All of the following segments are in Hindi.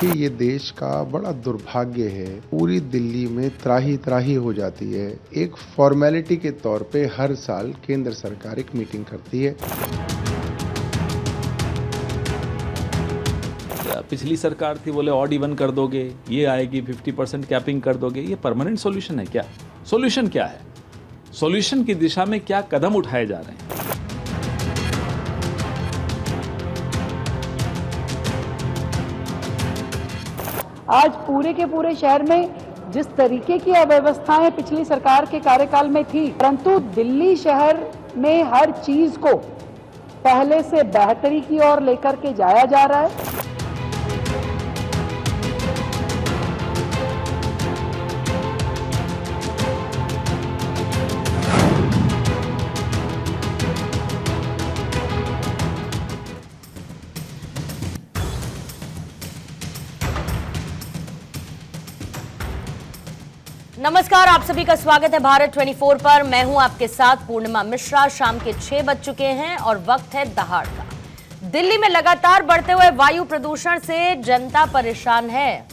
कि ये देश का बड़ा दुर्भाग्य है। पूरी दिल्ली में त्राही त्राही हो जाती है। एक फॉर्मेलिटी के तौर पे हर साल केंद्र सरकार एक मीटिंग करती है। पिछली सरकार थी, बोले ऑड इवन कर दोगे, ये आएगी 50% कैपिंग कर दोगे। ये परमानेंट सॉल्यूशन है क्या? सॉल्यूशन क्या है? सॉल्यूशन की दिशा में क्या कदम उठाए जा रहे हैं? आज पूरे के पूरे शहर में जिस तरीके की अव्यवस्थाएं पिछली सरकार के कार्यकाल में थी, परंतु दिल्ली शहर में हर चीज को पहले से बेहतरी की ओर लेकर के जाया जा रहा है। नमस्कार, आप सभी का स्वागत है भारत 24 पर। मैं हूं आपके साथ पूर्णिमा मिश्रा। शाम के 6 बज चुके हैं और वक्त है दहाड़ का। दिल्ली में लगातार बढ़ते हुए वायु प्रदूषण से जनता परेशान है।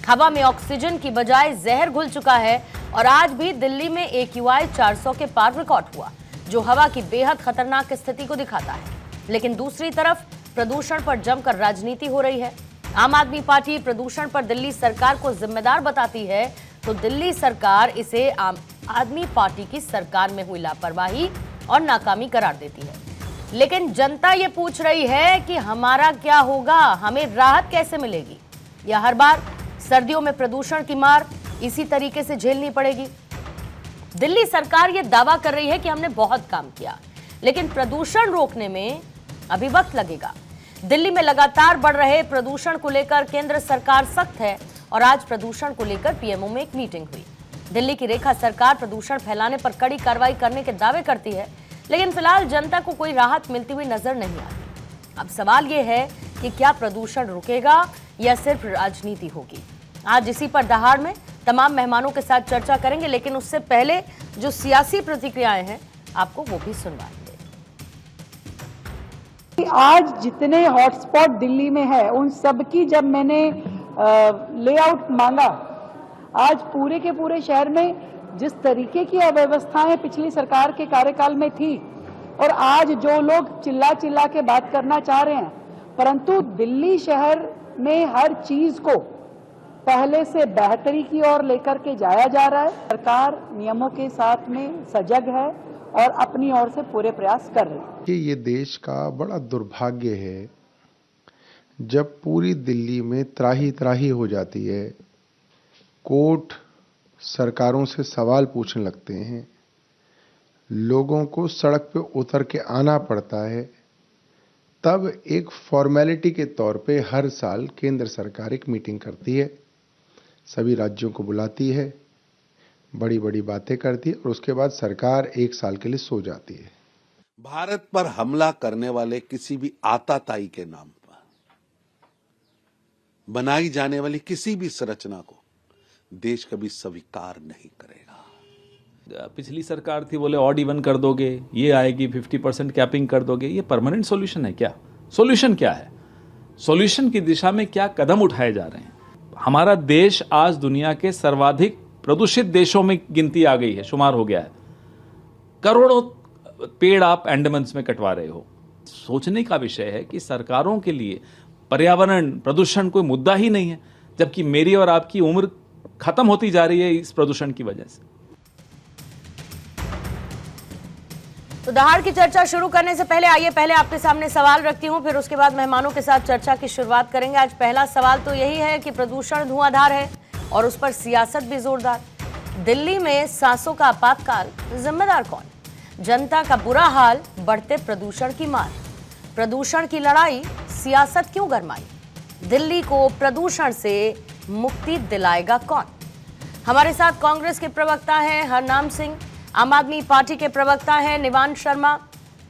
हवा में ऑक्सीजन की बजाय जहर घुल चुका है और आज भी दिल्ली में AQI 400 के पार रिकॉर्ड हुआ, जो हवा की बेहद खतरनाक स्थिति को दिखाता है। लेकिन दूसरी तरफ प्रदूषण पर जमकर राजनीति हो रही है। आम आदमी पार्टी प्रदूषण पर दिल्ली सरकार को जिम्मेदार बताती है, तो दिल्ली सरकार इसे आम आदमी पार्टी की सरकार में हुई लापरवाही और नाकामी करार देती है। लेकिन जनता ये पूछ रही है कि हमारा क्या होगा, हमें राहत कैसे मिलेगी, या हर बार सर्दियों में प्रदूषण की मार इसी तरीके से झेलनी पड़ेगी। दिल्ली सरकार ये दावा कर रही है कि हमने बहुत काम किया, लेकिन प्रदूषण रोकने में अभी वक्त लगेगा। दिल्ली में लगातार बढ़ रहे प्रदूषण को लेकर केंद्र सरकार सख्त है और आज प्रदूषण को लेकर पीएमओ में एक मीटिंग हुई। दिल्ली की रेखा सरकार प्रदूषण फैलाने पर कड़ी कार्रवाई करने के दावे करती है, लेकिन फिलहाल जनता को कोई राहत मिलती हुई नजर नहीं आती। अब सवाल ये है कि क्या प्रदूषण रुकेगा या सिर्फ राजनीति होगी। आज इसी पर दहाड़ में तमाम मेहमानों के साथ चर्चा करेंगे, लेकिन उससे पहले जो सियासी प्रतिक्रियाएं हैं आपको वो भी सुनवाएंगे। आज जितने हॉटस्पॉट दिल्ली में है, उन सबकी जब मैंने लेआउट मांगा, आज पूरे के पूरे शहर में जिस तरीके की अव्यवस्थाएं पिछली सरकार के कार्यकाल में थी, और आज जो लोग चिल्ला चिल्ला के बात करना चाह रहे हैं, परंतु दिल्ली शहर में हर चीज को पहले से बेहतरी की ओर लेकर के जाया जा रहा है। सरकार नियमों के साथ में सजग है और अपनी ओर से पूरे प्रयास कर रही है। कि ये देश का बड़ा दुर्भाग्य है जब पूरी दिल्ली में त्राही त्राही हो जाती है। कोर्ट सरकारों से सवाल पूछने लगते हैं, लोगों को सड़क पे उतर के आना पड़ता है। तब एक फॉर्मेलिटी के तौर पे हर साल केंद्र सरकार एक मीटिंग करती है, सभी राज्यों को बुलाती है, बड़ी बड़ी बातें करती है और उसके बाद सरकार एक साल के लिए सो जाती है। भारत पर हमला करने वाले किसी भी आताताई के नाम पर बनाई जाने वाली किसी भी संरचना को देश कभी स्वीकार नहीं करेगा। पिछली सरकार थी, बोले ऑड इवन कर दोगे, ये आएगी 50% कैपिंग कर दोगे। ये परमानेंट सॉल्यूशन है क्या? सॉल्यूशन क्या है? सॉल्यूशन की दिशा में क्या कदम उठाए जा रहे हैं? हमारा देश आज दुनिया के सर्वाधिक प्रदूषित देशों में गिनती आ गई है, शुमार हो गया है। करोड़ों पेड़ आप अंडमान्स में कटवा रहे हो। सोचने का विषय है कि सरकारों के लिए पर्यावरण प्रदूषण कोई मुद्दा ही नहीं है, जबकि मेरी और आपकी उम्र खत्म होती जा रही है इस प्रदूषण की वजह से। तो दहाड़ की चर्चा शुरू करने से पहले आइए पहले आपके सामने सवाल रखती हूं, फिर उसके बाद मेहमानों के साथ चर्चा की शुरुआत करेंगे। आज पहला सवाल तो यही है कि प्रदूषण धुआंधार है और उस पर सियासत भी जोरदार। दिल्ली में सांसों का आपातकाल, जिम्मेदार कौन? जनता का बुरा हाल, बढ़ते प्रदूषण की मार। प्रदूषण की लड़ाई, सियासत क्यों गरमाई? दिल्ली को प्रदूषण से मुक्ति दिलाएगा कौन? हमारे साथ कांग्रेस के प्रवक्ता हैं हरनाम सिंह, आम आदमी पार्टी के प्रवक्ता हैं निवान शर्मा,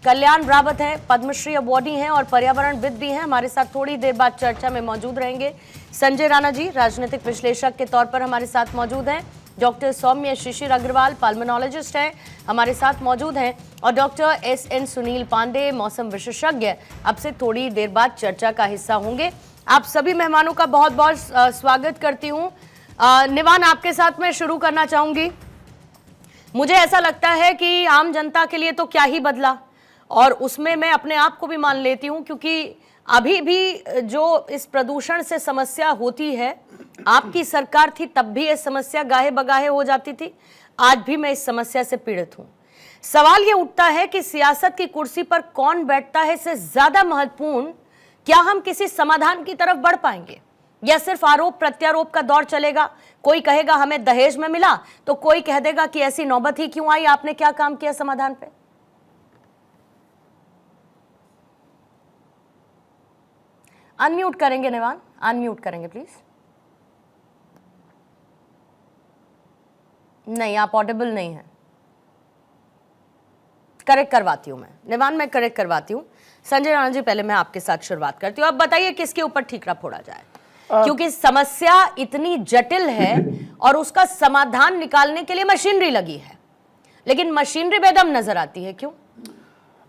कल्याण रावत है, पद्मश्री अवार्डी हैं और पर्यावरणविद भी हैं। हमारे साथ थोड़ी देर बाद चर्चा में मौजूद रहेंगे। संजय राणा जी राजनीतिक विश्लेषक के तौर पर हमारे साथ मौजूद हैं। डॉक्टर सौम्य शिशिर अग्रवाल पल्मोनोलॉजिस्ट हैं, हमारे साथ मौजूद हैं। और डॉक्टर SN सुनील पांडे मौसम विशेषज्ञ अब से थोड़ी देर बाद चर्चा का हिस्सा होंगे। आप सभी मेहमानों का बहुत बहुत स्वागत करती हूँ। निवान, आपके साथ मैं शुरू करना चाहूंगी। मुझे ऐसा लगता है कि आम जनता के लिए तो क्या ही बदला, और उसमें मैं अपने आप को भी मान लेती हूँ, क्योंकि अभी भी जो इस प्रदूषण से समस्या होती है, आपकी सरकार थी तब भी ये समस्या गाहे बगाहे हो जाती थी। आज भी मैं इस समस्या से पीड़ित हूँ। सवाल ये उठता है कि सियासत की कुर्सी पर कौन बैठता है इससे ज्यादा महत्वपूर्ण, क्या हम किसी समाधान की तरफ बढ़ पाएंगे या सिर्फ आरोप प्रत्यारोप का दौर चलेगा? कोई कहेगा हमें दहेज में मिला, तो कोई कह देगा कि ऐसी नौबत ही क्यों आई, आपने क्या काम किया समाधान पे? अनम्यूट करेंगे निवान, अनम्यूट करेंगे प्लीज। नहीं, आप ऑडिबल नहीं है। करेक्ट करवाती हूं मैं निवान, मैं करेक्ट करवाती हूं। संजय राणा जी, पहले मैं आपके साथ शुरुआत करती हूं। अब बताइए किसके ऊपर ठीकरा फोड़ा जाए, क्योंकि समस्या इतनी जटिल है और उसका समाधान निकालने के लिए मशीनरी लगी है, लेकिन मशीनरी बेदम नजर आती है, क्यों?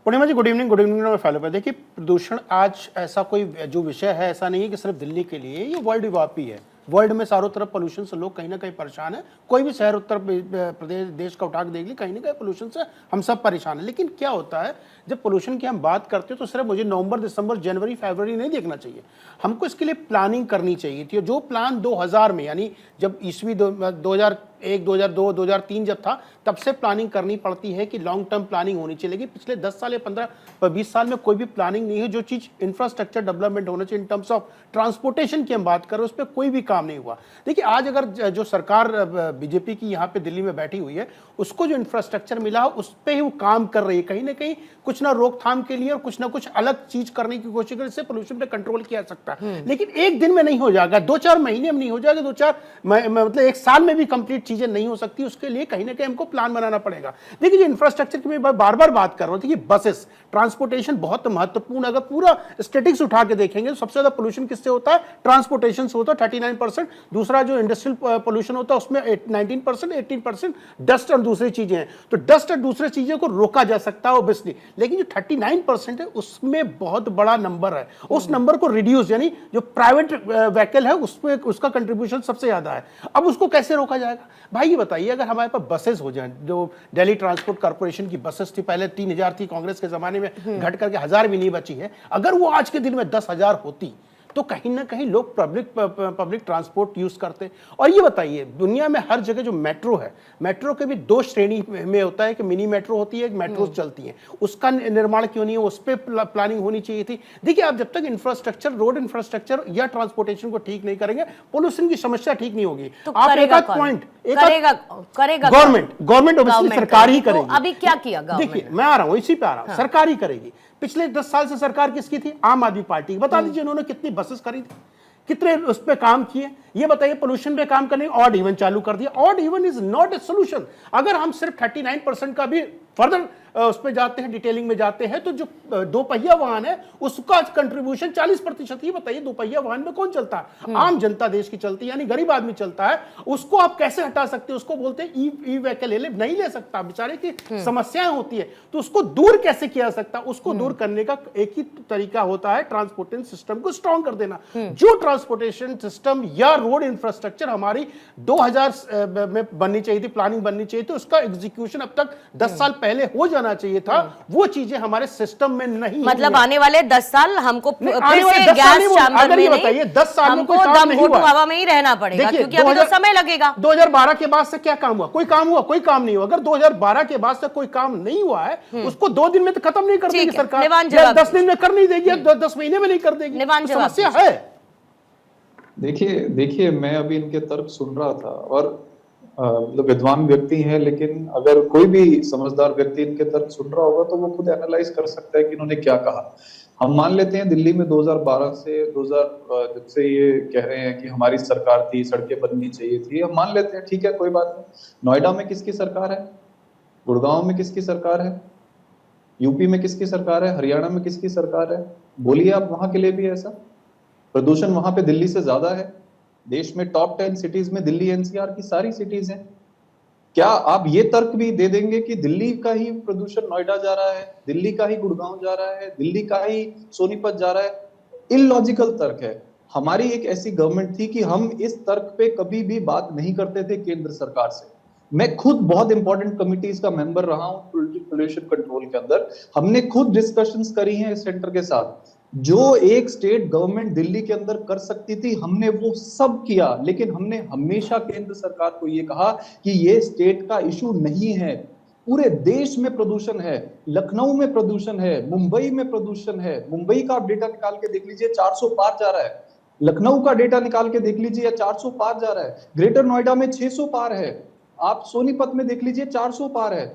पूर्णिमा जी, गुड इवनिंग। मैं फॉलो पर देखिए, प्रदूषण आज ऐसा कोई जो विषय है, ऐसा नहीं है कि सिर्फ दिल्ली के लिए, ये वर्ल्ड व्यापी है। वर्ल्ड में चारों तरफ पोल्यूशन से लोग कहीं ना कहीं परेशान है। कोई भी शहर उत्तर प्रदेश देश का उठा के देख ली, कहीं ना कहीं पोल्यूशन से हम सब परेशान है। लेकिन क्या होता है, जब पोल्यूशन की हम बात करते हैं तो सिर्फ मुझे नवंबर, दिसंबर, जनवरी, फरवरी नहीं देखना चाहिए। हमको इसके लिए प्लानिंग करनी चाहिए थी। जो प्लान 2000 में, यानी जब ईस्वी 2001, 2002, 2003 जब था, तब से प्लानिंग करनी पड़ती है कि लॉन्ग टर्म प्लानिंग होनी चाहिए। लेकिन पिछले 10 साल या 15-20 साल में कोई भी प्लानिंग नहीं है। जो चीज़ इंफ्रास्ट्रक्चर डेवलपमेंट होना चाहिए इन टर्म्स ऑफ ट्रांसपोर्टेशन की हम बात करें, उस पर कोई भी काम नहीं हुआ। देखिए, आज अगर जो सरकार बीजेपी की यहाँ पे दिल्ली में बैठी हुई है, उसको जो इंफ्रास्ट्रक्चर मिला उस पर ही वो काम कर रही है। कहीं ना कहीं कुछ ना रोकथाम के लिए और कुछ ना कुछ अलग चीज करने की कोशिश कर, इससे पोल्यूशन पे कंट्रोल किया जा सकता है। लेकिन एक दिन में नहीं हो जाएगा, 2-4 महीने में नहीं हो जाएगा, 2-4 मतलब 1 साल में भी कंप्लीट चीजें नहीं हो सकती। उसके लिए कहीं ना कहीं हमको प्लान बनाना पड़ेगा। देखिए, जो इंफ्रास्ट्रक्चर की मैं बार बार बात कर रहा हूँ, देखिए बसेस, ट्रांसपोर्टेशन बहुत महत्वपूर्ण। अगर पूरा स्टेटिक्स उठा के देखेंगे तो सबसे ज्यादा पोल्यूशन किससे होता है? ट्रांसपोर्टेशन से होता है 39%। दूसरा जो इंडस्ट्रियल पोल्यूशन होता है उसमें 19%, 18% डस्ट और दूसरी चीजें हैं। तो डस्ट और दूसरी चीजों को रोका जा सकता है ऑब्वियसली, लेकिन जो 39% है उसमें बहुत बड़ा नंबर है। उस नंबर को रिड्यूस, यानी जो प्राइवेट व्हीकल है उसमें उसका कंट्रीब्यूशन सबसे ज्यादा है। अब उसको कैसे रोका जाएगा? भाई ये बताइए, अगर हमारे पास बसेस हो जाए, जो दिल्ली ट्रांसपोर्ट कॉर्पोरेशन की बसेस थी, पहले 3000 थी, कांग्रेस के जमाने में घट करके 1000 भी नहीं बची है। अगर वो आज के दिन में 10,000 होती तो कहीं ना कहीं लोग पब्लिक ट्रांसपोर्ट यूज करते। और ये बताइए, दुनिया में हर जगह जो मेट्रो है, मेट्रो के भी 2 श्रेणी में होता है कि मिनी मेट्रो होती है, मेट्रो चलती है। उसका निर्माण क्यों नहीं है? उस पर प्लानिंग होनी चाहिए थी। देखिए, आप जब तक इंफ्रास्ट्रक्चर, रोड इंफ्रास्ट्रक्चर या ट्रांसपोर्टेशन को ठीक नहीं करेंगे, पोल्यूशन की समस्या ठीक नहीं होगी। तो आप एक पॉइंट करेगा गवर्नमेंट ऑब्वियसली सरकार ही करेगी। तो अभी क्या किया गवर्नमेंट? देखिए, मैं आ रहा हूं, इसी पे आ रहा हूं। सरकार ही करेगी। पिछले 10 साल से सरकार किसकी थी? आम आदमी पार्टी की। बता दीजिए उन्होंने कितनी बसेस खरीदी, कितने उस पे काम किए? ये बताइए। पोल्यूशन पे काम करने ऑड इवन चालू कर दिया। Odd even is not a solution. अगर हम सिर्फ 39% का भी फर्दर उस पे जाते हैं, डिटेलिंग में जाते हैं, तो जो 2 पहिया वाहन है उसका कंट्रीब्यूशन 40%। ये बताइए, 2 पहिया वाहन में कौन चलता है? आम जनता देश की चलती है, यानी गरीब आदमी चलता है। उसको आप कैसे हटा सकते हैं? उसको बोलते हैं ई व्हीकल। नहीं ले सकता, बेचारे की समस्याएं होती है, तो उसको दूर कैसे किया जा सकता? उसको दूर करने का एक ही तरीका होता है, ट्रांसपोर्टेशन सिस्टम को स्ट्रॉन्ग कर देना। जो ट्रांसपोर्टेशन सिस्टम या रोड इंफ्रास्ट्रक्चर हमारी 2000 में बननी चाहिए थी, प्लानिंग बननी चाहिए थी, उसका एग्जीक्यूशन अब तक 10 साल पहले हो जाना चाहिए था। वो चीजें हमारे सिस्टम में नहीं, मतलब आने वाले 10 साल हमको फिर से गैस चैम्बर में बताइए, 10 साल में कोई काम नहीं हुआ। हवा में ही रहना पड़ेगा, क्योंकि अभी तो समय लगेगा। 2012 के बाद से क्या काम हुआ? कोई काम हुआ? कोई काम नहीं हुआ। अगर 2012 के बाद से कोई काम नहीं हुआ है, उसको 2 दिन में तो खत्म नहीं कर देगी सरकार, 10 दिन में कर नहीं देगी, 10 महीने में नहीं कर देगी। समस्या है। देखिए मैं अभी इनके तर्क सुन रहा था, और मतलब विद्वान व्यक्ति हैं, लेकिन अगर कोई भी समझदार व्यक्ति इनके तर्क सुन रहा होगा तो वो खुद एनालाइज कर सकता है कि इन्होंने क्या कहा। हम मान लेते हैं दिल्ली में 2012 से 2000 जब से ये कह रहे हैं कि हमारी सरकार थी, सड़कें बननी चाहिए थी, हम मान लेते हैं, ठीक है, कोई बात नहीं। नोएडा में किसकी सरकार है? गुड़गांव में किसकी सरकार है? यूपी में किसकी सरकार है? हरियाणा में किसकी सरकार है? बोलिए आप, वहां के लिए भी ऐसा प्रदूषण वहां पे दिल्ली से ज्यादा है। देश में टॉप 10 सिटीज में दिल्ली एनसीआर की सारी सिटीज हैं। क्या आप ये तर्क भी दे देंगे कि दिल्ली का ही प्रदूषण नोएडा जा रहा है, दिल्ली का ही गुड़गांव जा रहा है, दिल्ली का ही सोनीपत जा रहा है? इलॉजिकल तर्क है। हमारी एक ऐसी गवर्नमेंट थी कि हम इस तर्क पे कभी भी बात नहीं करते थे केंद्र सरकार से। मैं खुद बहुत इंपॉर्टेंट कमिटीज का मेंबर रहा हूं पोल्यूशन कंट्रोल के अंदर, हमने खुद डिस्कशंस करी हैं सेंटर के साथ। जो एक स्टेट गवर्नमेंट दिल्ली के अंदर कर सकती थी हमने वो सब किया, लेकिन हमने हमेशा केंद्र सरकार को ये कहा कि ये स्टेट का इशू नहीं है। पूरे देश में प्रदूषण है, लखनऊ में प्रदूषण है, मुंबई में प्रदूषण है। मुंबई का आप डेटा निकाल के देख लीजिए 400 पार जा रहा है, लखनऊ का डेटा निकाल के देख लीजिए 400 पार जा रहा है, ग्रेटर नोएडा में 600 पार है, आप सोनीपत में देख लीजिए 400 पार है,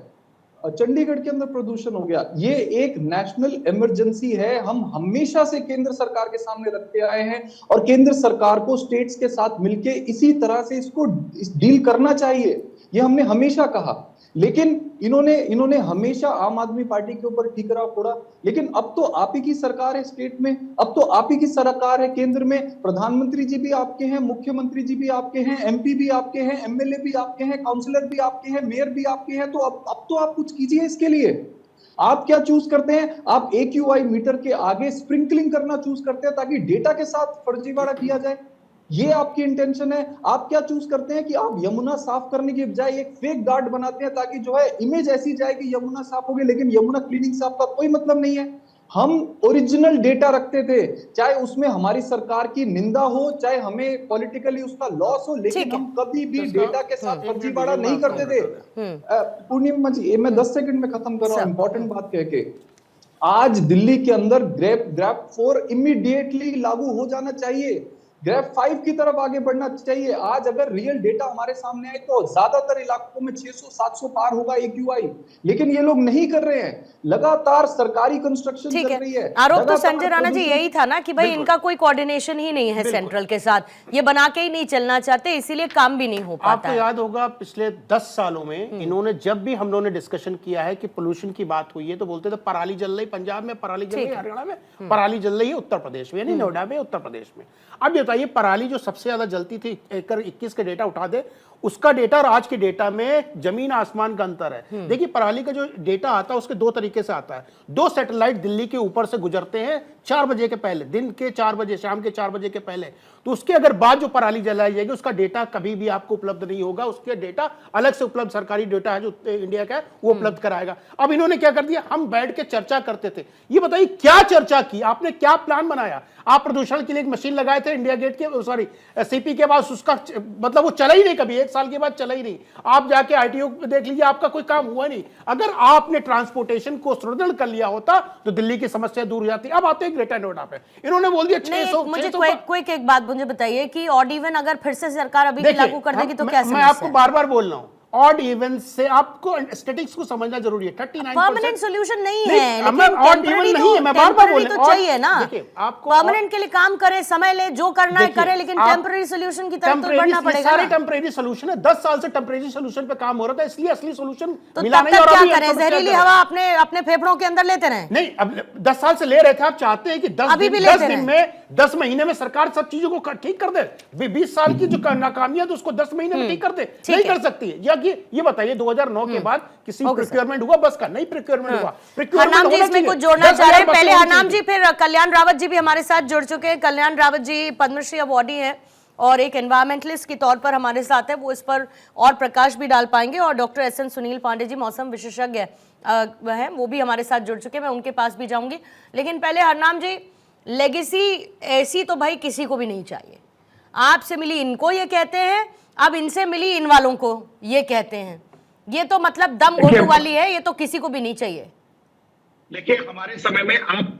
चंडीगढ़ के अंदर प्रदूषण हो गया। ये एक नेशनल इमरजेंसी है, हम हमेशा से केंद्र सरकार के सामने रखते आए हैं और केंद्र सरकार को स्टेट्स के साथ मिलके इसी तरह से इसको डील करना चाहिए, ये हमने हमेशा कहा। लेकिन इन्होंने हमेशा आम आदमी पार्टी के ऊपर ठीकरा फोड़ा। लेकिन अब तो आप ही की सरकार है स्टेट में, अब तो आप ही की सरकार है केंद्र में, प्रधानमंत्री जी भी आपके हैं, मुख्यमंत्री जी भी आपके हैं, एमपी भी आपके हैं, एमएलए भी आपके हैं, काउंसलर भी आपके हैं, मेयर भी आपके हैं। तो अब तो आप कुछ कीजिए इसके लिए। आप क्या चूज करते हैं? आप AQI मीटर के आगे स्प्रिंकलिंग करना चूज करते हैं ताकि डेटा के साथ फर्जीवाड़ा किया जाए, ये आपकी इंटेंशन है। आप क्या चूज करते हैं कि आप यमुना साफ करने की बजाय एक फेक गार्ड बनाते हैं ताकि जो है इमेज ऐसी जाए कि यमुना साफ हो गई, लेकिन यमुना क्लीनिंग से आपका कोई मतलब नहीं है। हम ओरिजिनल डेटा रखते थे, चाहे उसमें हमारी सरकार की निंदा हो, चाहे हमें पॉलिटिकली उसका लॉस हो, लेकिन हम कभी भी डेटा के साथ फर्जीवाड़ा नहीं करते थे। पूर्णिमा जी, मैं 10 सेकंड में खत्म कर रहा हूं इंपॉर्टेंट बात कह के। आज दिल्ली के अंदर ग्रेफ 4 इमीडिएटली लागू हो जाना चाहिए, ग्रेफ 5 की तरफ आगे बढ़ना चाहिए। आज अगर रियल डेटा हमारे सामने आए तो ज्यादातर इलाकों में 600-700 पार होगा AQI, लेकिन ये लोग नहीं कर रहे हैं। लगातार सरकारी कंस्ट्रक्शन चल रही है। आरोप तो संजय राणा जी यही था ना कि भाई इनका कोई कोऑर्डिनेशन ही नहीं है सेंट्रल के साथ, ये बना के ही नहीं चलना चाहते, इसीलिए काम भी नहीं हो पाता। आपको याद होगा पिछले 10 सालों में इन्होंने जब भी हम लोगों ने डिस्कशन किया है कि पोल्यूशन की बात हुई है तो बोलते थे पराली जल रही पंजाब में, पराली जल रही हरियाणा में, पराली जल रही है उत्तर प्रदेश में, यानी नोएडा में, उत्तर प्रदेश में। अब ये बताइए पराली जो सबसे ज्यादा जलती थी, एकड़ 21 के डेटा उठा दे, उसका डेटा और आज के डेटा में जमीन आसमान का अंतर है। देखिए पराली का जो डेटा आता है उसके 2 तरीके से आता है। 2 सैटेलाइट दिल्ली के ऊपर से गुजरते हैं 4 बजे के पहले, दिन के 4 बजे, शाम के 4 बजे के पहले। तो उसके अगर बाद जो पराली जलाई जाएगी उसका डेटा कभी भी आपको उपलब्ध नहीं होगा, उसके डेटा अलग से उपलब्ध सरकारी डेटा है जो इंडिया का है वो उपलब्ध कराएगा। अब इन्होंने क्या कर दिया, हम बैठ के चर्चा करते थे, ये बताइए क्या चर्चा की आपने, क्या प्लान बनाया? आप प्रदूषण के लिए एक मशीन लगाए थे इंडिया गेट के, सॉरी CP के पास, उसका मतलब वो चला ही नहीं, कभी 1 साल के बाद चला ही नहीं। आप जाके ITO देख लीजिए, आपका कोई काम हुआ नहीं। अगर आपने ट्रांसपोर्टेशन को सुदृढ़ कर लिया होता तो दिल्ली की समस्या दूर हो जाती। अब आते हैं ग्रेटर नोएडा पे, इन्होंने बोल दिया 600। मुझे क्विक एक बात मुझे बताइए कि ऑड इवन अगर फिर से सरकार अभी भी लागू कर देगी तो क्या समस्या है? मैं आपको बार बार बोल रहा हूं, ऑड इवन से आपको स्टैटिस्टिक्स को समझना जरूरी है। 39% परमानेंट सॉल्यूशन नहीं है, लेकिन ऑड इवन नहीं है, मैं बार बार बोल रहा हूं, तो चाहिए ना। देखिए आपको परमानेंट के लिए काम करे, समय ले, जो करना है करे, लेकिन टेम्परेरी सॉल्यूशन की तरफ तो बढ़ना पड़ेगा। सारे टेम्परेरी सॉल्यूशन है, 10 साल से टेम्परेरी सॉल्यूशन पे काम हो रहा था, इसलिए असली सॉल्यूशन तो मिला नहीं। और क्या करें, जहरीली हवा अपने फेफड़ों के अंदर लेते रहे? नहीं, अब 10 साल से ले रहे थे, आप चाहते हैं कि 10 महीने में सरकार सब चीजों को ठीक कर दे। 20 साल की जो नाकामियां तो उसको 10 महीने में ठीक कर दे, नहीं कर सकती है। ये बताइए 2009 के बाद किसी प्रोक्योरमेंट हुआ बस का? नहीं प्रोक्योरमेंट हुआ। हरनाम जी इसमें कुछ जोड़ना चाह रहे हैं? पहले हरनाम जी, फिर कल्याण रावत जी भी हमारे साथ जुड़ चुके हैं। कल्याण रावत जी पद्मश्री अवॉर्डी हैं और एक एनवायरमेंटलिस्ट के तौर पर हमारे साथ है, वो इस पर और प्रकाश भी डाल पाएंगे। और डॉक्टर SN सुनील पांडे जी मौसम विशेषज्ञ हैं, वो भी हमारे साथ जुड़ चुके हैं, मैं उनके पास भी जाऊंगी। लेकिन पहले हरनाम जी, लेगेसी ऐसी तो भाई किसी को भी नहीं चाहिए। आपसे मिली इनको ये कहते हैं, अब इनसे मिली इन वालों को ये कहते हैं। ये तो मतलब दम घोटू वाली है, ये तो किसी को भी नहीं चाहिए। देखिए हमारे समय में आप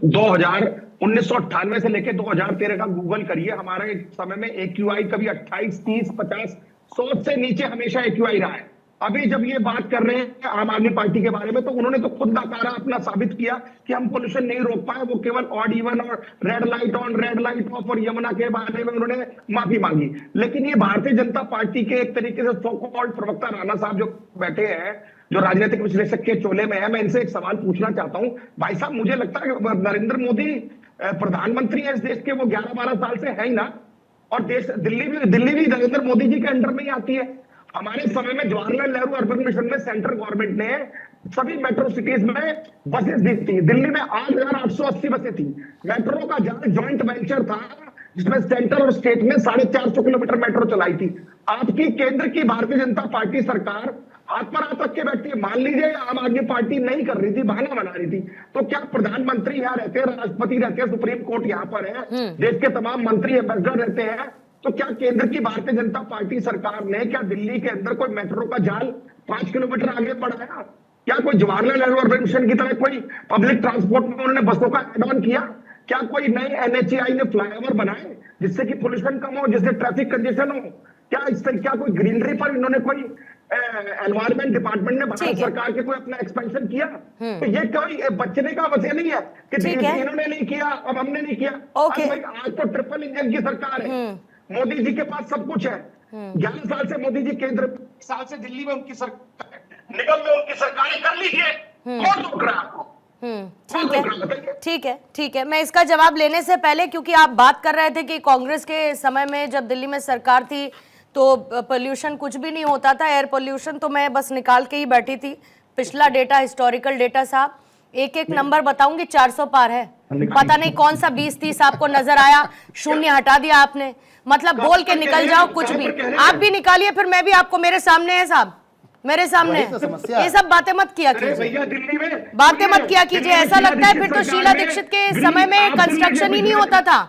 1998 से लेकर 2013 का गूगल करिए, हमारे समय में AQI कभी 28, 30, 50, 100 से नीचे हमेशा AQI रहा है। अभी जब ये बात कर रहे हैं आम आदमी पार्टी के बारे में, तो उन्होंने तो खुद नकारा अपना साबित किया कि हम पोल्यूशन नहीं रोक पाए। वो केवल ऑड इवन और red light on red light of और यमुना के बारे में उन्होंने माफी मांगी। लेकिन ये भारतीय जनता पार्टी के एक तरीके से सो कॉल्ड प्रवक्ता राणा साहब जो बैठे हैं, जो राजनीतिक विश्लेषक के चोले में है, मैं इनसे एक सवाल पूछना चाहता हूं। भाई साहब, मुझे लगता है कि नरेंद्र मोदी प्रधानमंत्री है इस देश के, वो 11-12 साल से है ही ना, और दिल्ली भी नरेंद्र मोदी जी के अंडर में ही आती है। हमारे समय में जवाहरलाल नेहरू अर्बन मिशन में सेंट्रल गवर्नमेंट ने सभी मेट्रो सिटीज में बसेस दी थी। दिल्ली में 8,880 बसें थी। मेट्रो का जॉइंट वेंचर था जिसमें सेंटर और स्टेट में 450 किलोमीटर मेट्रो चलाई थी। आपकी केंद्र की भारतीय जनता पार्टी सरकार हाथ पर हाथ रख के बैठती है। मान लीजिए आम आदमी पार्टी नहीं कर रही थी, बहाना बना रही थी, तो क्या प्रधानमंत्री यहाँ रहते हैं, राष्ट्रपति रहते हैं, सुप्रीम कोर्ट यहाँ पर है, देश के तमाम मंत्री एम्बेसडर रहते हैं, तो क्या केंद्र की भारतीय जनता पार्टी सरकार ने क्या दिल्ली के अंदर कोई मेट्रो का जाल 5 किलोमीटर आगे बढ़ाया? क्या कोई जवाहरलाल नेहरू अर्बन मिशन की तरह कोई पब्लिक ट्रांसपोर्ट में उन्होंने बसों का एड ऑन किया? क्या कोई नए एनएचएआई ने फ्लाईओवर बनाए जिससे कि पोल्यूशन कम हो, जिससे ट्रैफिक कंजेशन हो? क्या इससे क्या कोई ग्रीनरी पर इन्होंने कोई एनवायरमेंट डिपार्टमेंट ने भारत सरकार के कोई अपना एक्सपेंशन किया? तो ये कोई बचने का वजह नहीं है कि इन्होंने नहीं किया अब हमने नहीं किया। आज तो ट्रिपल इंजन की सरकार है, मोदी जी के पास सब कुछ है। 11 साल से मोदी जी केंद्र, साल से दिल्ली में उनकी सरकार, निगम में उनकी सरकारें कर लीजिए, कौन रोक रहा है आपको? ठीक है। मैं इसका जवाब लेने से पहले, क्योंकि आप बात कर रहे थे कि कांग्रेस के समय में जब दिल्ली में सरकार थी तो पोल्यूशन कुछ भी नहीं होता था, एयर पोल्यूशन, तो मैं बस निकाल के ही बैठी थी पिछला डेटा, हिस्टोरिकल डेटा साहब, एक एक नंबर बताऊंगी, 400 पार है। पता नहीं कौन सा 20-30 आपको नजर आया, शून्य हटा दिया आपने। मतलब बोल के निकल जाओ कुछ भी, आप भी निकालिए, फिर मैं भी आपको, मेरे सामने है साहब, मेरे सामने ये सब बातें मत किया कीजिए, बातें मत किया कीजिए। ऐसा लगता है फिर तो शीला दीक्षित के समय में कंस्ट्रक्शन ही नहीं होता था,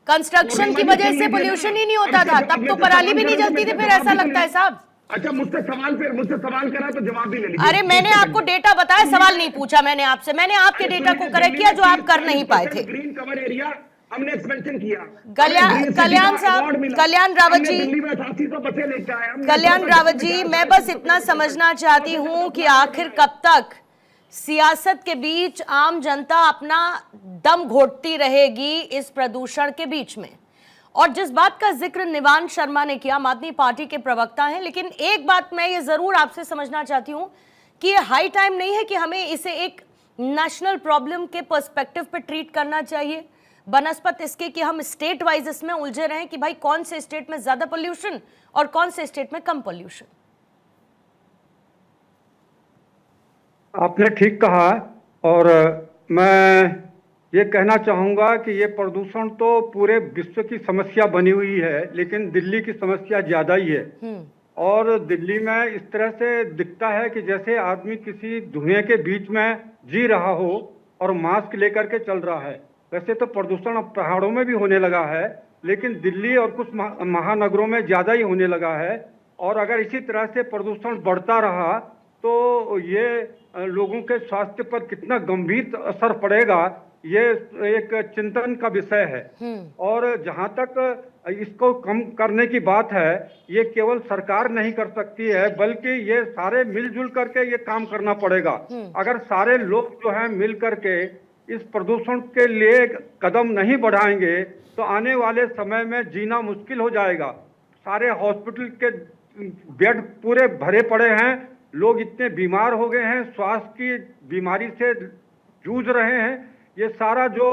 कंस्ट्रक्शन की वजह से पोल्यूशन ही नहीं होता था, तब तो पराली भी नहीं जलती थी, फिर ऐसा लगता है साहब। अच्छा, मुझसे सवाल करा तो जवाब भी ले लीजिए। अरे मैंने आपको डेटा बताया, सवाल नहीं पूछा मैंने आपसे, मैंने आपके डेटा को करेक्ट किया जो आप कर नहीं पाए थे। ग्रीन कवर एरिया हमने एक्सपेंशन किया। कल्याण साहब, कल्याण रावत जी, कल्याण रावत जी, मैं बस इतना समझना चाहती हूँ कि आखिर कब तक सियासत के बीच आम जनता अपना दम घोटती रहेगी इस प्रदूषण के बीच में। और जिस बात का जिक्र निवांत शर्मा ने किया, आम आदमी पार्टी के प्रवक्ता हैं, लेकिन एक बात मैं ये जरूर आपसे समझना चाहती हूँ कि ये हाई टाइम नहीं है कि हमें इसे एक नेशनल प्रॉब्लम के पर्सपेक्टिव पे ट्रीट करना चाहिए, बनस्पत इसके कि हम स्टेट वाइज इसमें उलझे रहें कि भाई कौन से स्टेट में ज्यादा पोल्यूशन और कौन से स्टेट में कम पोल्यूशन? आपने ठीक कहा, और मैं ये कहना चाहूँगा कि ये प्रदूषण तो पूरे विश्व की समस्या बनी हुई है, लेकिन दिल्ली की समस्या ज़्यादा ही है। और दिल्ली में इस तरह से दिखता है कि जैसे आदमी किसी धुएं के बीच में जी रहा हो और मास्क लेकर के चल रहा है। वैसे तो प्रदूषण अब पहाड़ों में भी होने लगा है, लेकिन दिल्ली और कुछ महानगरों में ज़्यादा ही होने लगा है। और अगर इसी तरह से प्रदूषण बढ़ता रहा तो ये लोगों के स्वास्थ्य पर कितना गंभीर असर पड़ेगा, ये एक चिंतन का विषय है। और जहां तक इसको कम करने की बात है, ये केवल सरकार नहीं कर सकती है, बल्कि ये सारे मिलजुल करके ये काम करना पड़ेगा। अगर सारे लोग जो हैं मिल करके इस प्रदूषण के लिए कदम नहीं बढ़ाएंगे तो आने वाले समय में जीना मुश्किल हो जाएगा। सारे हॉस्पिटल के बेड पूरे भरे पड़े हैं, लोग इतने बीमार हो गए हैं, श्वास की बीमारी से जूझ रहे हैं। ये सारा जो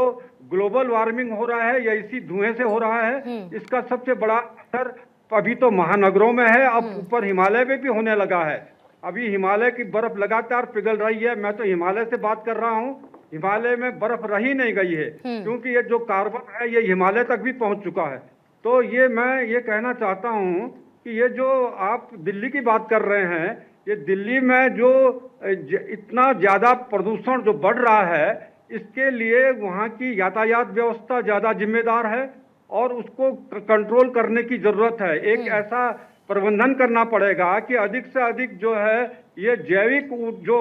ग्लोबल वार्मिंग हो रहा है या इसी धुएं से हो रहा है, इसका सबसे बड़ा असर अभी तो महानगरों में है, अब ऊपर हिमालय में भी होने लगा है। अभी हिमालय की बर्फ लगातार पिघल रही है। मैं तो हिमालय से बात कर रहा हूँ, हिमालय में बर्फ रही नहीं गई है, क्योंकि ये जो कार्बन है ये हिमालय तक भी पहुंच चुका है। तो ये मैं ये कहना चाहता हूँ कि ये जो आप दिल्ली की बात कर रहे हैं, ये दिल्ली में जो इतना ज्यादा प्रदूषण जो बढ़ रहा है, इसके लिए वहाँ की यातायात व्यवस्था ज्यादा जिम्मेदार है और उसको कंट्रोल करने की जरूरत है। एक ऐसा प्रबंधन करना पड़ेगा कि अधिक से अधिक जो है ये जैविक जो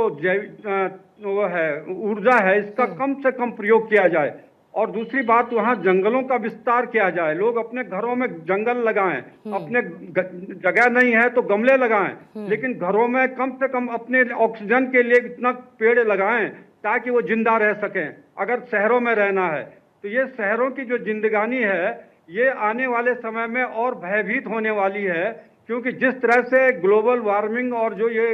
वो है ऊर्जा है, इसका कम से कम प्रयोग किया जाए। और दूसरी बात, वहाँ जंगलों का विस्तार किया जाए। लोग अपने घरों में जंगल लगाएं, अपने जगह नहीं है तो गमले लगाएं, लेकिन घरों में कम से कम अपने ऑक्सीजन के लिए इतना पेड़ लगाएं ताकि वो जिंदा रह सकें। अगर शहरों में रहना है तो ये शहरों की जो जिंदगानी है ये आने वाले समय में और भयभीत होने वाली है, क्योंकि जिस तरह से ग्लोबल वार्मिंग और जो ये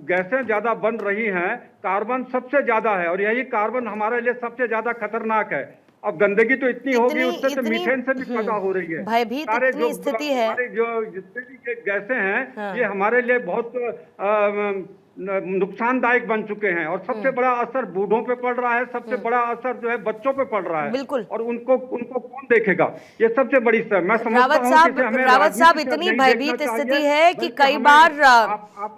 गैसें ज्यादा बन रही हैं, कार्बन सबसे ज्यादा है और यही कार्बन हमारे लिए सबसे ज्यादा खतरनाक है। अब गंदगी तो इतनी होगी, उससे तो मीथेन से भी पैदा हो रही है। सारे जो स्थिति है, जो जितने भी गैसें हैं ये हमारे लिए बहुत नुकसानदायक बन चुके हैं और सबसे बड़ा असर बूढ़ों पे पड़ रहा है, सबसे बड़ा असर जो है बच्चों पे पड़ रहा है। बिल्कुल। और उनको कौन देखेगा, ये सबसे बड़ी मैं समझता हूं कि रावत साहब इतनी भयभीत स्थिति है कि कई बार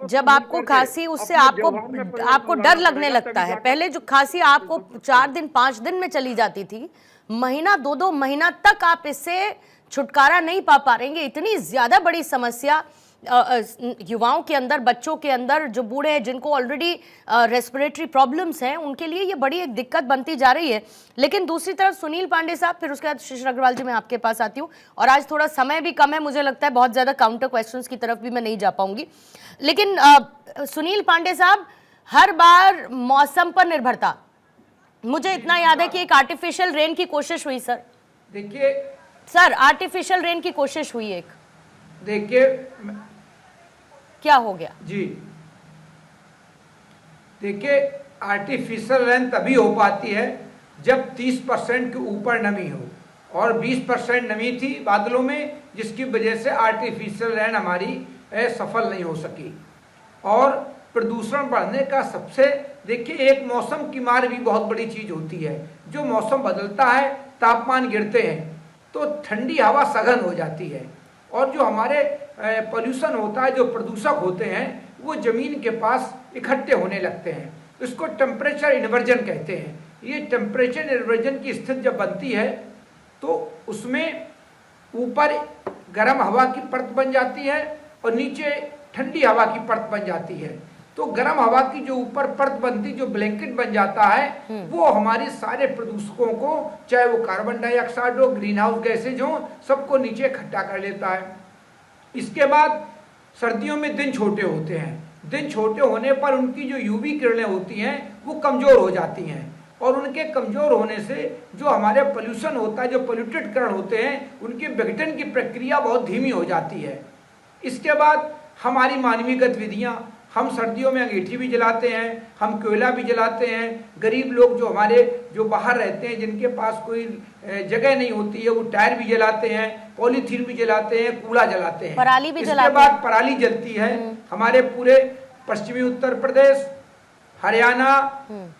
जब आपको खांसी उससे आपको डर लगने लगता है। पहले जो खांसी आपको 4 दिन 5 दिन में चली जाती थी, महीना 2 महीना तक आप इससे छुटकारा नहीं पा रहेंगे। इतनी ज्यादा बड़ी समस्या युवाओं के अंदर, बच्चों के अंदर, जो बूढ़े हैं जिनको ऑलरेडी रेस्पिरेटरी प्रॉब्लम्स हैं, उनके लिए ये बड़ी एक दिक्कत बनती जा रही है। लेकिन दूसरी तरफ सुनील पांडे साहब, फिर उसके बाद शिशिर अग्रवाल जी मैं आपके पास आती हूँ, और आज थोड़ा समय भी कम है, मुझे लगता है बहुत ज्यादा काउंटर क्वेश्चंस की तरफ भी मैं नहीं जा पाऊंगी। लेकिन सुनील पांडे साहब, हर बार मौसम पर निर्भरता, मुझे इतना याद है कि एक आर्टिफिशियल रेन की कोशिश हुई सर। देखिए सर, आर्टिफिशियल रेन की कोशिश हुई एक, देखिए क्या हो गया जी? देखिए, आर्टिफिशियल रेन तभी हो पाती है जब 30% के ऊपर नमी हो, और 20% नमी थी बादलों में, जिसकी वजह से आर्टिफिशियल रेन हमारी सफल नहीं हो सकी। और प्रदूषण बढ़ने का सबसे, देखिए, एक मौसम की मार भी बहुत बड़ी चीज होती है। जो मौसम बदलता है, तापमान गिरते हैं तो ठंडी हवा सघन हो जाती है, और जो हमारे पॉल्यूशन होता है, जो प्रदूषक होते हैं, वो जमीन के पास इकट्ठे होने लगते हैं। इसको टेम्परेचर इन्वर्जन कहते हैं। ये टेम्परेचर इन्वर्जन की स्थिति जब बनती है तो उसमें ऊपर गर्म हवा की परत बन जाती है और नीचे ठंडी हवा की परत बन जाती है। तो गर्म हवा की जो ऊपर परत बनती, जो ब्लैंकेट बन जाता है, वो हमारे सारे प्रदूषकों को, चाहे वो कार्बन डाइऑक्साइड हो, ग्रीन हाउस गैसेज हो, सबको नीचे इकट्ठा कर लेता है। इसके बाद सर्दियों में दिन छोटे होते हैं। दिन छोटे होने पर उनकी जो यूवी किरणें होती हैं वो कमजोर हो जाती हैं, और उनके कमजोर होने से जो हमारे पोल्यूशन होता है, जो पोल्यूटेड कण होते हैं, उनके विघटन की प्रक्रिया बहुत धीमी हो जाती है। इसके बाद हमारी मानवीय गतिविधियां, हम सर्दियों में अंगीठी भी जलाते हैं, हम कोयला भी जलाते हैं। गरीब लोग जो हमारे जो बाहर रहते हैं, जिनके पास कोई जगह नहीं होती है, वो टायर भी जलाते हैं, पॉलीथीन भी जलाते हैं, कूड़ा जलाते हैं, पराली भी इसके बाद पराली जलती है। हमारे पूरे पश्चिमी उत्तर प्रदेश, हरियाणा,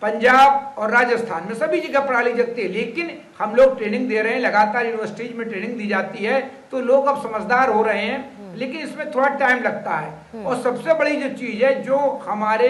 पंजाब और राजस्थान में सभी जगह पराली जलती है। लेकिन हम लोग ट्रेनिंग दे रहे हैं, लगातार यूनिवर्सिटीज में ट्रेनिंग दी जाती है, तो लोग अब समझदार हो रहे हैं, लेकिन इसमें थोड़ा टाइम लगता है। और सबसे बड़ी जो चीज है, जो हमारे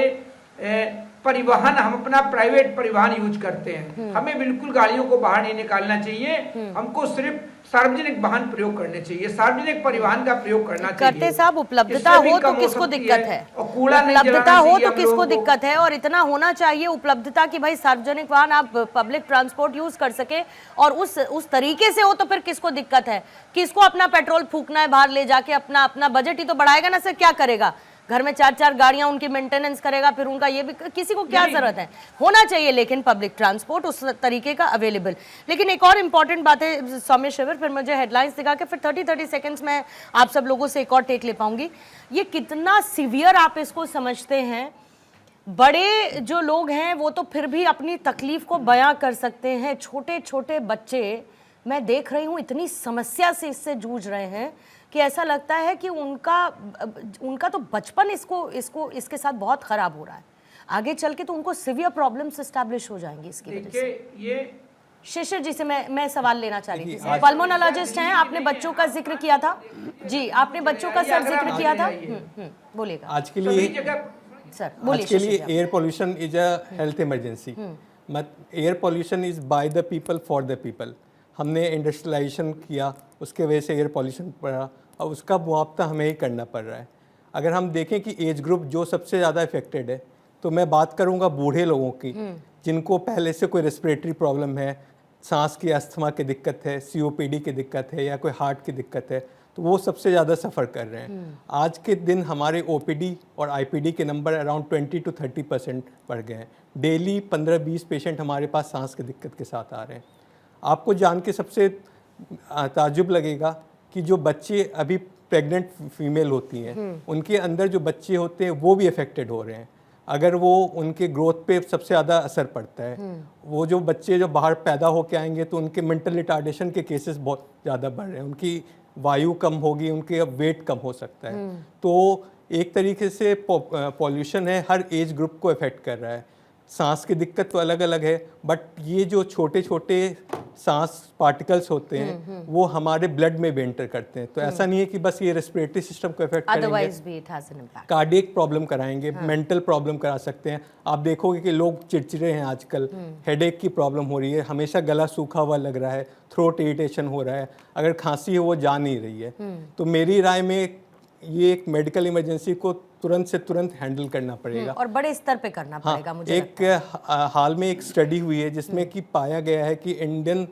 परिवहन, हम अपना प्राइवेट परिवहन यूज करते हैं, हमें बिल्कुल गाड़ियों को बाहर नहीं निकालना चाहिए। हमको सिर्फ सार्वजनिक वाहन प्रयोग करने चाहिए, सार्वजनिक परिवहन का प्रयोग करना चाहिए। करते साहब, उपलब्धता हो तो किसको दिक्कत है? उपलब्धता हो तो किसको दिक्कत है? और इतना होना चाहिए उपलब्धता कि भाई सार्वजनिक वाहन, आप पब्लिक ट्रांसपोर्ट यूज कर सके, और उस तरीके से हो तो फिर किसको दिक्कत है? किसको अपना पेट्रोल फूकना है बाहर ले जाके? अपना बजट ही तो बढ़ाएगा ना सर, क्या करेगा? घर में 4-4 गाड़ियां, उनकी मेंटेनेंस करेगा, फिर उनका ये भी, किसी को क्या जरूरत है? होना चाहिए लेकिन पब्लिक ट्रांसपोर्ट उस तरीके का अवेलेबल। लेकिन एक और इंपॉर्टेंट बात है सौम्य शिविर, फिर मुझे हेडलाइंस दिखा के फिर 30 सेकंड्स में आप सब लोगों से एक और टेक ले पाऊंगी। ये कितना सीवियर आप इसको समझते हैं? बड़े जो लोग हैं वो तो फिर भी अपनी तकलीफ को बयां कर सकते हैं, छोटे छोटे बच्चे मैं देख रही हूँ इतनी समस्या से इससे जूझ रहे हैं कि ऐसा लगता है कि उनका तो बचपन इसके साथ बहुत खराब हो रहा है। आगे चल के तो उनको सिवियर प्रॉब्लम्स एस्टैब्लिश हो जाएंगी इसकी वजह से। ये शिशिर जी से मैं सवाल लेना चाह रही थी। पल्मोनोलॉजिस्ट हैं, आपने बच्चों का जिक्र किया था जी, आपने बच्चों का सर जिक्र किया था, बोलिएगा। आज के लिए air pollution is a health emergency. Air pollution is by the people for the people. हमने इंडस्ट्रियलाइजेशन किया, उसके वजह से एयर पोल्यूशन बढ़ा, और उसका मुआवजा हमें ही करना पड़ रहा है। अगर हम देखें कि एज ग्रुप जो सबसे ज़्यादा इफेक्टेड है, तो मैं बात करूंगा बूढ़े लोगों की, जिनको पहले से कोई रेस्पिरेटरी प्रॉब्लम है, सांस की अस्थमा की दिक्कत है, COPD की दिक्कत है, या कोई हार्ट की दिक्कत है, तो वो सबसे ज़्यादा सफ़र कर रहे हैं। आज के दिन हमारे OPD और IPD के नंबर अराउंड 20 to 30% बढ़ गए हैं। डेली 15-20 पेशेंट हमारे पास सांस की दिक्कत के साथ आ रहे हैं। आपको जान के सबसे ताज्जुब लगेगा कि जो बच्चे अभी प्रेग्नेंट फीमेल होती हैं, उनके अंदर जो बच्चे होते हैं वो भी अफेक्टेड हो रहे हैं। अगर वो उनके ग्रोथ पे सबसे ज़्यादा असर पड़ता है। वो जो बच्चे जो बाहर पैदा होके आएंगे तो उनके मेंटल रिटार्डेशन के केसेस बहुत ज़्यादा बढ़ रहे हैं, उनकी वायु कम होगी, उनके वेट कम हो सकता है। तो एक तरीके से पॉल्यूशन है, हर एज ग्रुप को इफेक्ट कर रहा है। सांस की दिक्कत तो अलग अलग है, बट ये जो छोटे छोटे सांस पार्टिकल्स होते हैं वो हमारे ब्लड में भी एंटर करते हैं। तो ऐसा नहीं है कि बस ये रेस्पिरेटरी सिस्टम को इफेक्ट करेंगे, कार्डियक प्रॉब्लम कराएंगे, मेंटल प्रॉब्लम करा सकते हैं। आप देखोगे कि लोग चिड़चिड़े हैं आजकल, हेडेक की प्रॉब्लम हो रही है, हमेशा गला सूखा हुआ लग रहा है, थ्रोट इरिटेशन हो रहा है, अगर खांसी है वो जा नहीं रही है। तो मेरी राय में ये एक मेडिकल इमरजेंसी को तुरंत से तुरंत हैंडल करना पड़ेगा और बड़े स्तर पे करना पड़ेगा। मुझे एक हाल में एक स्टडी हुई है जिसमें कि पाया गया है कि इंडियन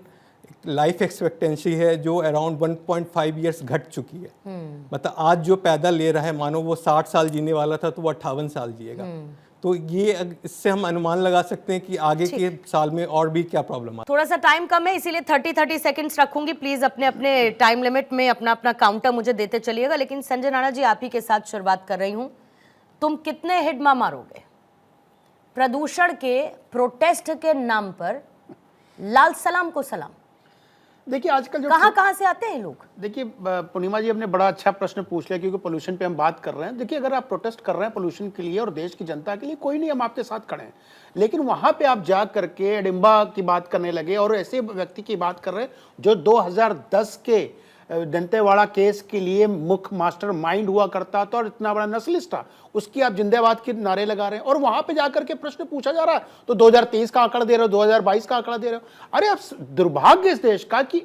लाइफ एक्सपेक्टेंसी है जो अराउंड 1.5 इयर्स घट चुकी है। मतलब आज जो पैदा ले रहा है, मानो वो 60 साल जीने वाला था तो वो 58 साल जिएगा। तो ये इससे हम अनुमान लगा सकते हैं कि आगे के साल में और भी क्या प्रॉब्लम है। थोड़ा सा टाइम कम है, इसीलिए 30 सेकंड्स रखूंगी। प्लीज अपने अपने टाइम लिमिट में अपना अपना काउंटर मुझे देते चलिएगा। लेकिन संजय नाना जी, आप ही के साथ शुरुआत कर रही हूं। तुम कितने हिडमा मारोगे प्रदूषण के प्रोटेस्ट के नाम पर? लाल सलाम को सलाम। देखिए आजकल जो कहां से आते हैं लोग? देखिए पूर्णिमा जी, आपने बड़ा अच्छा प्रश्न पूछ लिया, क्योंकि पोल्यूशन पे हम बात कर रहे हैं। देखिए अगर आप प्रोटेस्ट कर रहे हैं पोल्यूशन के लिए और देश की जनता के लिए, कोई नहीं, हम आपके साथ खड़े हैं। लेकिन वहां पे आप जा करके एडिम्बा की बात करने लगे और ऐसे व्यक्ति की बात कर रहे हैं जो 2010 के दंतेवाड़ा केस के लिए मुख्य मास्टर माइंड हुआ करता था और इतना बड़ा नस्लिस्ट था, उसकी आप जिंदाबाद के नारे लगा रहे हैं। और वहां पे जाकर के प्रश्न पूछा जा रहा है तो 2023 का आंकड़ा दे रहे हो, 2022 का आंकड़ा दे रहे हो। अरे अब दुर्भाग्य इस देश का कि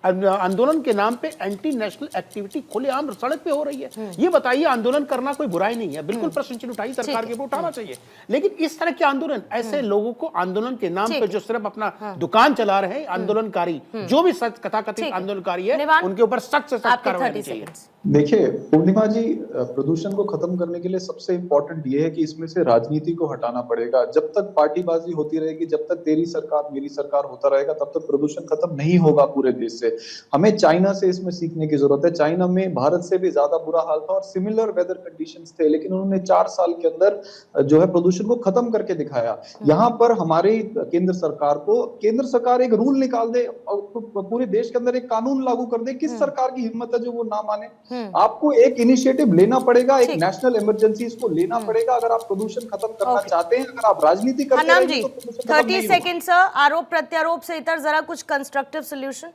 आंदोलन के नाम पे एंटी नेशनल एक्टिविटी खुलेआम सड़क पे हो रही है। ये बताइए, आंदोलन करना कोई बुराई नहीं है, बिल्कुल प्रश्न चिन्ह उठाइए, सरकार के ऊपर उठाना चाहिए। लेकिन इस तरह के आंदोलन, ऐसे लोगों को आंदोलन के नाम पे जो सिर्फ अपना दुकान चला रहे हैं, आंदोलनकारी जो भी सच कथाकथित आंदोलनकारी है, उनके ऊपर सख्त से सख्त कार्रवाई चाहिए। देखिए पूर्णिमा जी, प्रदूषण को खत्म करने के लिए सबसे इंपॉर्टेंट ये है कि इसमें से राजनीति को हटाना पड़ेगा। जब तक पार्टीबाजी होती रहेगी, जब तक तेरी सरकार मेरी सरकार होता रहेगा, तब तक प्रदूषण खत्म नहीं होगा पूरे देश से। हमें चाइना से इसमें सीखने की जरूरत है। चाइना में भारत से भी ज्यादा बुरा हाल था और सिमिलर वेदर कंडीशंस थे, लेकिन उन्होंने 4 साल के अंदर जो है प्रदूषण को खत्म करके दिखाया। यहाँ पर हमारी केंद्र सरकार एक रूल निकाल दे और पूरे देश के अंदर एक कानून लागू कर दे। किस सरकार की हिम्मत है जो वो ना माने? आपको एक इनिशिएटिव लेना पड़ेगा, एक नेशनल इमरजेंसी इसको लेना पड़ेगा अगर आप प्रदूषण खत्म करना चाहते हैं। अगर आप राजनीति करते हैं तो 30 सेकंड सर, आरोप प्रत्यारोप से इतर जरा कुछ कंस्ट्रक्टिव सोल्यूशन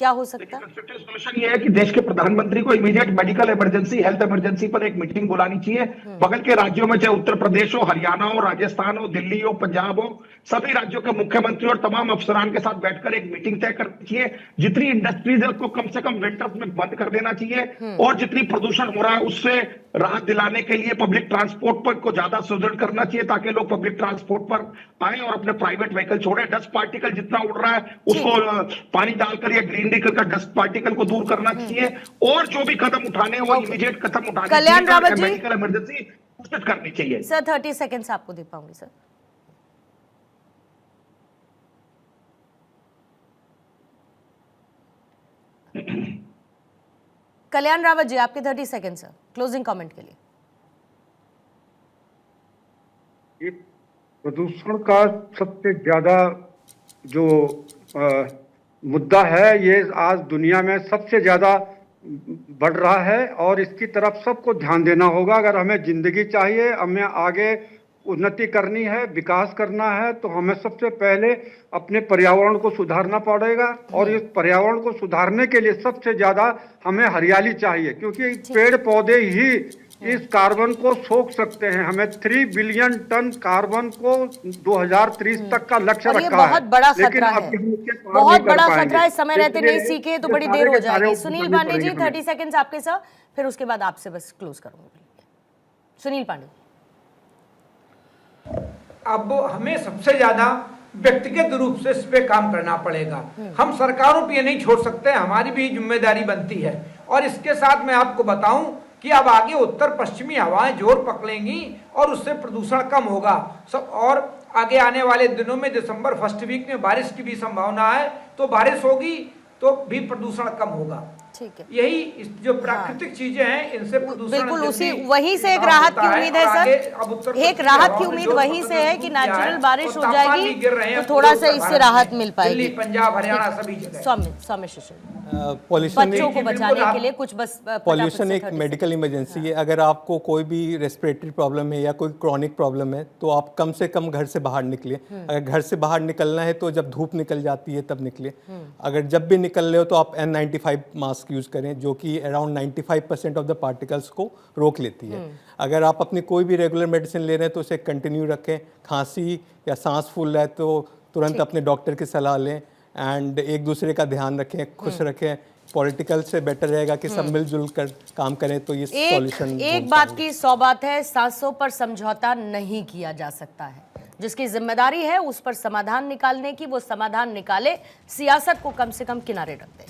क्या हो सकता है? कंस्ट्रक्टिव सोल्यूशन ये है कि देश के प्रधानमंत्री को immediate medical emergency, health emergency पर एक मीटिंग बुलानी चाहिए। बगल के राज्यों में, चाहे उत्तर प्रदेश हो, हरियाणा हो, राजस्थान हो, दिल्ली हो, पंजाब हो, सभी राज्यों के मुख्यमंत्री और तमाम अफसरान के साथ बैठकर एक मीटिंग तय करनी चाहिए। जितनी इंडस्ट्रीज है उसको कम से कम विंटर्स में बंद कर देना चाहिए और जितनी प्रदूषण हो रहा है उससे राहत दिलाने के लिए पब्लिक ट्रांसपोर्ट पर को ज्यादा सुदृढ़ करना चाहिए, ताकि लोग पब्लिक ट्रांसपोर्ट पर आए और अपने प्राइवेट व्हीकल छोड़े। डस्ट पार्टिकल जितना उड़ रहा है उसको पानी डालकर या ग्रीन डी करके डस्ट पार्टिकल को दूर करना चाहिए और जो भी कदम उठाने वो इमीडिएट कदम उठाने चाहिए। कल्याण रावत जी, मेडिकल इमरजेंसी घोषित करनी चाहिए। सर 30 सेकंड्स आपको दे पाऊंगी सर। कल्याण रावत जी, आपके 30 सेकंड सर, क्लोजिंग कमेंट के लिए। ये प्रदूषण का सबसे ज्यादा जो मुद्दा है, ये आज दुनिया में सबसे ज्यादा बढ़ रहा है और इसकी तरफ सबको ध्यान देना होगा। अगर हमें जिंदगी चाहिए, हमें आगे उन्नति करनी है, विकास करना है, तो हमें सबसे पहले अपने पर्यावरण को सुधारना पड़ेगा। और इस पर्यावरण को सुधारने के लिए सबसे ज्यादा हमें हरियाली चाहिए, क्योंकि पेड़ पौधे ही इस कार्बन को सोख सकते हैं। हमें 3 बिलियन टन कार्बन को 2030 तक का लक्ष्य रखा है। बहुत बड़ा खतरा है, बहुत बड़ा खतरा है। समय रहते नहीं सीखे तो बड़ी देर हो जाएगी। सुनील पांडे जी 30 सेकंड्स आपके साथ, फिर उसके बाद आपसे बस क्लोज करूंगी। सुनील पांडे, अब हमें सबसे ज्यादा व्यक्तिगत रूप से इस पे काम करना पड़ेगा। हम सरकारों पे ये नहीं छोड़ सकते, हमारी भी जिम्मेदारी बनती है। और इसके साथ मैं आपको बताऊं कि अब आगे उत्तर पश्चिमी हवाएं जोर पकड़ेंगी और उससे प्रदूषण कम होगा सब। और आगे आने वाले दिनों में दिसंबर फर्स्ट वीक में बारिश की भी संभावना है, तो बारिश होगी तो भी प्रदूषण कम होगा। ठीक है, यही जो प्राकृतिक चीजें हैं इनसे प्रदूषण बिल्कुल उसी वहीं से एक राहत की उम्मीद है सर। एक राहत की उम्मीद वहीं से है कि नेचुरल बारिश हो जाएगी तो थोड़ा सा इससे राहत मिल पाएगी। पंजाब, हरियाणा सभी जगह। स्वामी शिशिर पॉल्यूशन बच्चों को बचाने के लिए कुछ बस पॉल्यूशन एक मेडिकल इमरजेंसी है। अगर आपको कोई भी रेस्पिरेटरी प्रॉब्लम है या कोई क्रॉनिक प्रॉब्लम है तो आप कम से कम घर से बाहर निकलिए। अगर घर से बाहर निकलना है तो जब धूप निकल जाती है तब निकलिए। अगर जब भी निकल रहे हो तो आप N95 मास्क यूज़ करें, जो कि अराउंड 95% ऑफ द पार्टिकल्स को रोक लेती है। अगर आप अपनी कोई भी रेगुलर मेडिसिन ले रहे हैं तो उसे कंटिन्यू रखें। खांसी या सांस फूल है तो तुरंत अपने डॉक्टर की सलाह लें एंड एक दूसरे का ध्यान रखें, खुश रखें। पॉलिटिकल से बेटर रहेगा कि सब मिलजुल कर काम करें तो ये सॉल्यूशन। एक बात की 100 बात है, सांसों पर समझौता नहीं किया जा सकता है। जिसकी जिम्मेदारी है उस पर समाधान निकालने की, वो समाधान निकाले, सियासत को कम से कम किनारे रख दे।